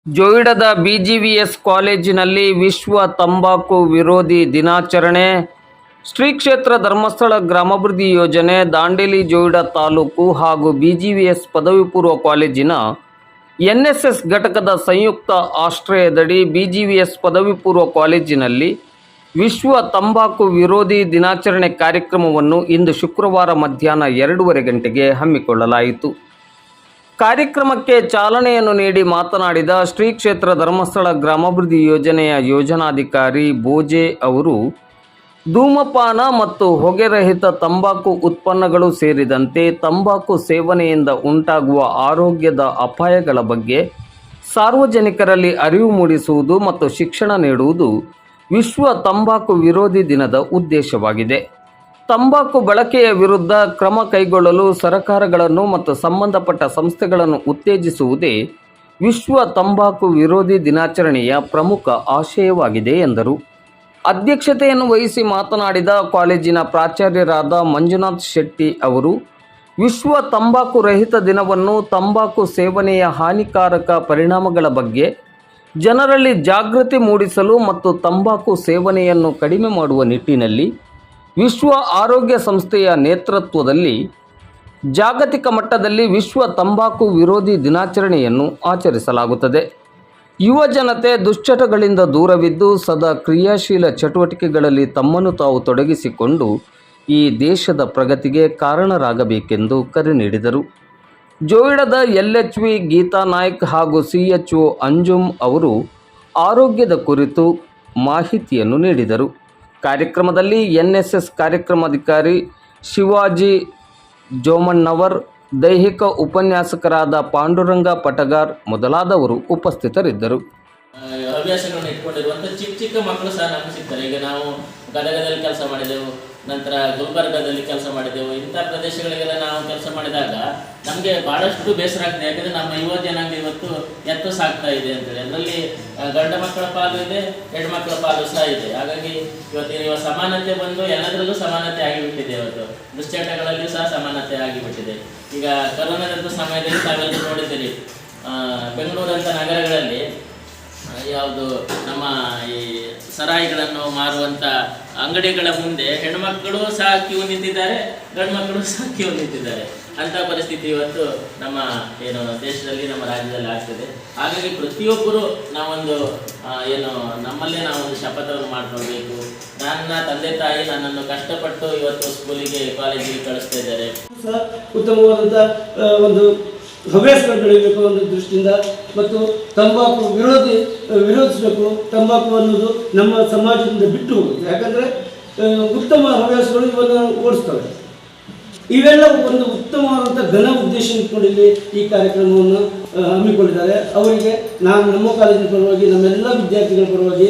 ಜೋಯಿಡಾದ ಬಿಜಿವಿಎಸ್ ಕಾಲೇಜಿನಲ್ಲಿ ವಿಶ್ವ ತಂಬಾಕು ವಿರೋಧಿ ದಿನಾಚರಣೆ. ಶ್ರೀ ಕ್ಷೇತ್ರ ಧರ್ಮಸ್ಥಳ ಗ್ರಾಮಾಭಿವೃದ್ಧಿ ಯೋಜನೆ, ದಾಂಡೇಲಿ ಜೋಯಿಡಾ ತಾಲೂಕು ಹಾಗೂ ಬಿಜಿವಿಎಸ್ ಪದವಿ ಪೂರ್ವ ಕಾಲೇಜಿನ ಎನ್ಎಸ್ಎಸ್ ಘಟಕದ ಸಂಯುಕ್ತ ಆಶ್ರಯದಡಿ ಬಿಜಿವಿಎಸ್ ಪದವಿ ಪೂರ್ವ ಕಾಲೇಜಿನಲ್ಲಿ ವಿಶ್ವ ತಂಬಾಕು ವಿರೋಧಿ ದಿನಾಚರಣೆ ಕಾರ್ಯಕ್ರಮವನ್ನು ಇಂದು ಶುಕ್ರವಾರ ಮಧ್ಯಾಹ್ನ 2:30 ಗಂಟೆಗೆ ಹಮ್ಮಿಕೊಳ್ಳಲಾಯಿತು. ಕಾರ್ಯಕ್ರಮಕ್ಕೆ ಚಾಲನೆಯನ್ನು ನೀಡಿ ಮಾತನಾಡಿದ ಶ್ರೀ ಕ್ಷೇತ್ರ ಧರ್ಮಸ್ಥಳ ಗ್ರಾಮಾಭಿವೃದ್ಧಿ ಯೋಜನೆಯ ಯೋಜನಾಧಿಕಾರಿ ಬೋಜೆ ಅವರು, ಧೂಮಪಾನ ಮತ್ತು ಹೊಗೆರಹಿತ ತಂಬಾಕು ಉತ್ಪನ್ನಗಳು ಸೇರಿದಂತೆ ತಂಬಾಕು ಸೇವನೆಯಿಂದ ಉಂಟಾಗುವ ಆರೋಗ್ಯದ ಅಪಾಯಗಳ ಬಗ್ಗೆ ಸಾರ್ವಜನಿಕರಲ್ಲಿ ಅರಿವು ಮೂಡಿಸುವುದು ಮತ್ತು ಶಿಕ್ಷಣ ನೀಡುವುದು ವಿಶ್ವ ತಂಬಾಕು ವಿರೋಧಿ ದಿನದ ಉದ್ದೇಶವಾಗಿದೆ. ತಂಬಾಕು ಬಳಕೆಯ ವಿರುದ್ಧ ಕ್ರಮ ಕೈಗೊಳ್ಳಲು ಸರ್ಕಾರಗಳನ್ನು ಮತ್ತು ಸಂಬಂಧಪಟ್ಟ ಸಂಸ್ಥೆಗಳನ್ನು ಉತ್ತೇಜಿಸುವುದೇ ವಿಶ್ವ ತಂಬಾಕು ವಿರೋಧಿ ದಿನಾಚರಣೆಯ ಪ್ರಮುಖ ಆಶಯವಾಗಿದೆ ಎಂದರು. ಅಧ್ಯಕ್ಷತೆಯನ್ನು ವಹಿಸಿ ಮಾತನಾಡಿದ ಕಾಲೇಜಿನ ಪ್ರಾಚಾರ್ಯರಾದ ಮಂಜುನಾಥ್ ಶೆಟ್ಟಿ ಅವರು, ವಿಶ್ವ ತಂಬಾಕು ರಹಿತ ದಿನವನ್ನು ತಂಬಾಕು ಸೇವನೆಯ ಹಾನಿಕಾರಕ ಪರಿಣಾಮಗಳ ಬಗ್ಗೆ ಜನರಲ್ಲಿ ಜಾಗೃತಿ ಮೂಡಿಸಲು ಮತ್ತು ತಂಬಾಕು ಸೇವನೆಯನ್ನು ಕಡಿಮೆ ಮಾಡುವ ನಿಟ್ಟಿನಲ್ಲಿ ವಿಶ್ವ ಆರೋಗ್ಯ ಸಂಸ್ಥೆಯ ನೇತೃತ್ವದಲ್ಲಿ ಜಾಗತಿಕ ಮಟ್ಟದಲ್ಲಿ ವಿಶ್ವ ತಂಬಾಕು ವಿರೋಧಿ ದಿನಾಚರಣೆಯನ್ನು ಆಚರಿಸಲಾಗುತ್ತದೆ. ಯುವ ಜನತೆ ದುಶ್ಚಟಗಳಿಂದ ದೂರವಿದ್ದು ಸದಾ ಕ್ರಿಯಾಶೀಲ ಚಟುವಟಿಕೆಗಳಲ್ಲಿ ತಮ್ಮನ್ನು ತಾವು ತೊಡಗಿಸಿಕೊಂಡು ಈ ದೇಶದ ಪ್ರಗತಿಗೆ ಕಾರಣರಾಗಬೇಕೆಂದು ಕರೆ ನೀಡಿದರು. ಜೋಯಿಡಾದ LHV ಗೀತಾ ನಾಯ್ಕ್ ಹಾಗೂ CHO ಅಂಜುಮ್ ಅವರು ಆರೋಗ್ಯದ ಕುರಿತು ಮಾಹಿತಿಯನ್ನು ನೀಡಿದರು. ಕಾರ್ಯಕ್ರಮದಲ್ಲಿ NSS ಕಾರ್ಯಕ್ರಮಾಧಿಕಾರಿ ಶಿವಾಜಿ ಜೋಮಣ್ಣವರ್, ದೈಹಿಕ ಉಪನ್ಯಾಸಕರಾದ ಪಾಂಡುರಂಗ ಪಟಗಾರ್ ಮೊದಲಾದವರು ಉಪಸ್ಥಿತರಿದ್ದರು. ಹವ್ಯಾಸಗಳನ್ನು ಇಟ್ಕೊಂಡಿರುವಂಥ ಚಿಕ್ಕ ಚಿಕ್ಕ ಮಕ್ಕಳು ಸಹ ನಮಗೆ ಸಿಗ್ತಾರೆ. ಈಗ ನಾವು ಗದಗದಲ್ಲಿ ಕೆಲಸ ಮಾಡಿದೆವು, ನಂತರ ಗುಲ್ಬರ್ಗಾದಲ್ಲಿ ಕೆಲಸ ಮಾಡಿದೆವು. ಇಂಥ ಪ್ರದೇಶಗಳಿಗೆಲ್ಲ ನಾವು ಕೆಲಸ ಮಾಡಿದಾಗ ನಮಗೆ ಭಾಳಷ್ಟು ಬೇಸರ ಆಗ್ತದೆ. ಯಾಕಂದರೆ ನಮ್ಮ ಯುವ ಜನಾಂಗ ಇವತ್ತು ಎತ್ತು ಸಾಕ್ತಾ ಇದೆ ಅಂತೇಳಿ. ಅದರಲ್ಲಿ ಗಂಡು ಮಕ್ಕಳ ಪಾಲು ಇದೆ, ಹೆಣ್ಮಕ್ಳ ಪಾಲು ಸಹ ಇದೆ. ಹಾಗಾಗಿ ಇವತ್ತಿನ ಸಮಾನತೆ ಬಂದು ಎಲ್ಲದರಲ್ಲೂ ಸಮಾನತೆ ಆಗಿಬಿಟ್ಟಿದೆ. ಇವತ್ತು ದುಶ್ಚಟಗಳಲ್ಲಿಯೂ ಸಹ ಸಮಾನತೆ ಆಗಿಬಿಟ್ಟಿದೆ. ಈಗ ಕರೋನಾದಂಥ ಸಮಯದಲ್ಲಿ ತಾವೆಲ್ಲರೂ ನೋಡಿದ್ದೀರಿ, ಬೆಂಗಳೂರಂಥ ನಗರಗಳಲ್ಲಿ ಯಾವುದು ನಮ್ಮ ಈ ಸರಾಯಿಗಳನ್ನು ಮಾರುವಂಥ ಅಂಗಡಿಗಳ ಮುಂದೆ ಹೆಣ್ಮಕ್ಕಳು ಸಹ ಕ್ಯೂ ನಿಂತಿದ್ದಾರೆ, ಗಂಡು ಮಕ್ಕಳು ಸಹ ಕ್ಯೂ ನಿಂತಿದ್ದಾರೆ. ಅಂಥ ಪರಿಸ್ಥಿತಿ ಇವತ್ತು ನಮ್ಮ ದೇಶದಲ್ಲಿ, ನಮ್ಮ ರಾಜ್ಯದಲ್ಲಿ ಆಗ್ತದೆ. ಹಾಗಾಗಿ ಪ್ರತಿಯೊಬ್ಬರು ನಾವೊಂದು ನಮ್ಮಲ್ಲೇ ನಾವೊಂದು ಶಪಥವನ್ನು ಮಾಡ್ಕೊಳ್ಬೇಕು. ನನ್ನ ತಂದೆ ತಾಯಿ ನನ್ನನ್ನು ಕಷ್ಟಪಟ್ಟು ಇವತ್ತು ಸ್ಕೂಲಿಗೆ, ಕಾಲೇಜಿಗೆ ಕಳಿಸ್ತಾ ಇದ್ದಾರೆ. ಉತ್ತಮವಾದಂಥ ಒಂದು ಹವ್ಯಾಸಗಳು ಬೆಳೀಬೇಕು ಅನ್ನೋ ದೃಷ್ಟಿಯಿಂದ ಮತ್ತು ತಂಬಾಕು ವಿರೋಧಿಸಬೇಕು. ತಂಬಾಕು ಅನ್ನೋದು ನಮ್ಮ ಸಮಾಜದಿಂದ ಬಿಟ್ಟು ಹೋಗುತ್ತೆ. ಯಾಕಂದರೆ ಉತ್ತಮ ಹವ್ಯಾಸಗಳು ಇವನ್ನು ಓಡಿಸ್ತವೆ. ಇವೆಲ್ಲ ಒಂದು ಉತ್ತಮವಾದಂಥ ಘನ ಉದ್ದೇಶ ಇಟ್ಕೊಂಡು ಇಲ್ಲಿ ಈ ಕಾರ್ಯಕ್ರಮವನ್ನು ಹಮ್ಮಿಕೊಂಡಿದ್ದಾರೆ. ಅವರಿಗೆ ನಾನು ನಮ್ಮ ಕಾಲೇಜಿನ ಪರವಾಗಿ, ನಮ್ಮೆಲ್ಲ ವಿದ್ಯಾರ್ಥಿಗಳ ಪರವಾಗಿ